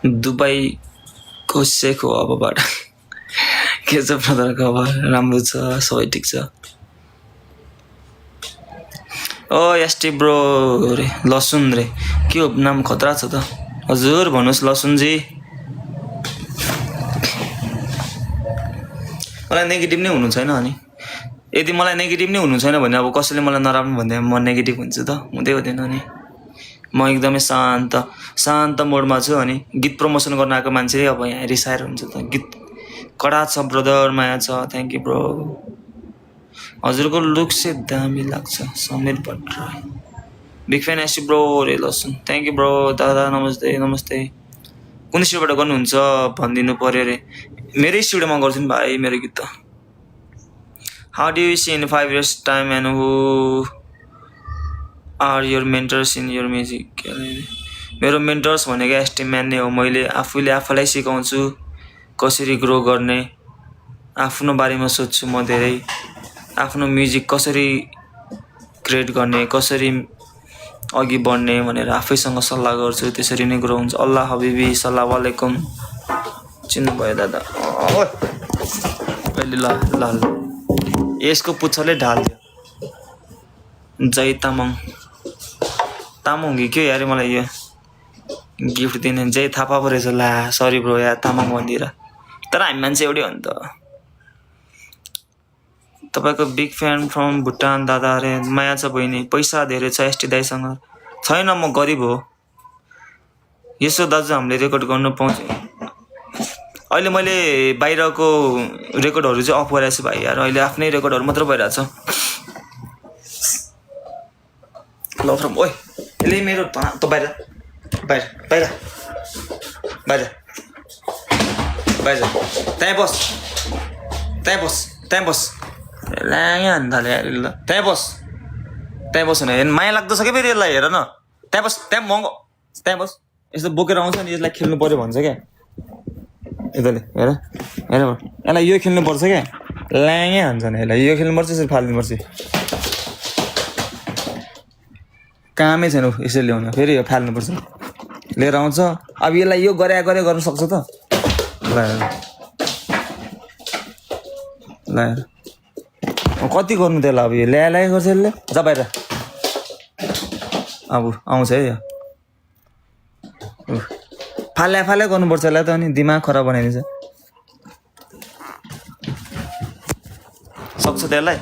Dubai को शेख हो अबबाट के छ ब्रदर खबर राम्रो छ सबै ठिक छ ओ एसटी ब्रो रे लसुन रे के हो नाम खतरा छ त हजुर भन्नुस् लसुन जी मलाई नेगेटिभ नै हुनु छैन अनि यदि मलाई नेगेटिभ नै हुनु छैन भने अब कसैले मलाई नराम्रो भन्दा म नेगेटिभ हुन्छु त हुँदै हुँदैन अनि म एकदमै शान्त मोडमा छु अनि गीत प्रमोसन गर्न आएको मान्छे अब यहाँ रिसाएर हुन्छ त गीत कडा छ ब्रदर माया छ थ्यांक यू ब्रो हजुरको लुक से दामी लाग्छ Samir Bhattarai big fan ST bro रे लसुन थ्यांक यू ब्रो दादा नमस्ते नमस्ते कुन स्टुडियोबाट गर्नुहुन्छ भनिदिनु पर्यो रे मेरै स्टुडियोमा गर्छु नि भाइ मेरो गीत त how do you see in 5 years time and who are your mentors in your music मेरो मेन्टर्स भनेको एसटी म्यान नै हो मैले आफूले आफूलाई सिकाउँछु कसरी ग्रो गर्ने आफ्नो बारेमा सोच्छु म धेरै आफ्नो म्युजिक कसरी क्रिएट गर्ने कसरी अघि बढ्ने भनेर आफैसँग सल्लाह गर्छु त्यसरी नै ग्रो हुन्छ अल्लाह हबिबी सल्लाम अलैकुम चिन्नु भयो दादा अहिले ल यसको पुच्छरले ढाल्दियो जय तामाङ कि के यार मलाई यो गिफ्ट दिने जय थापा पो रहेछ ला सरी ब्रो यार तामाङ भनिदिएर तर हामी मान्छे एउटै हो नि त तपाईको बिग फ्यान फ्रम भुटान दादा अरे माया छ बहिनी पैसा धेरै छ एसटी दाइसँग छैन म गरिब हो यसो दाजु हामीले रेकर्ड गर्नु पाउँछ अहिले मैले बाहिरको रेकर्डहरु चाहिँ अफ गरिरहेछु भाइ यार अहिले आफ्नै रेकर्डहरु मात्र भइरहेछ ल फ्रम ओइ ले मेरो त बाहिर त्यहाँ बस लागे अन्दाले ल त्यहाँ बस भने माया लाग्दछ के फेरि यसलाई हेर न त्यहाँ बस यस्तो बोकेर आउँछ नि यसलाई खेल्नु पर्यो भन्छ क्या यताले हेर यसलाई यो खेल्नु पर्छ क्या लागे भन्छ नि यसलाई यो खेल्नु पर्छ यसरी फाल्नु पर्छ कामै छैन यसरी ल्याउनु फेरि यो फाल्नु पर्छ लिएर आउँछ अब यसलाई यो गरे गर्न सक्छ त ल कति गर्नु त्यसलाई अब यो ल्याए गर्छ यसले जा बाहिर अब आउँछ है यो फाल्या गर्नुपर्छ यसलाई त अनि दिमाग खराब बनाइदिन्छ सक्छ त्यसलाई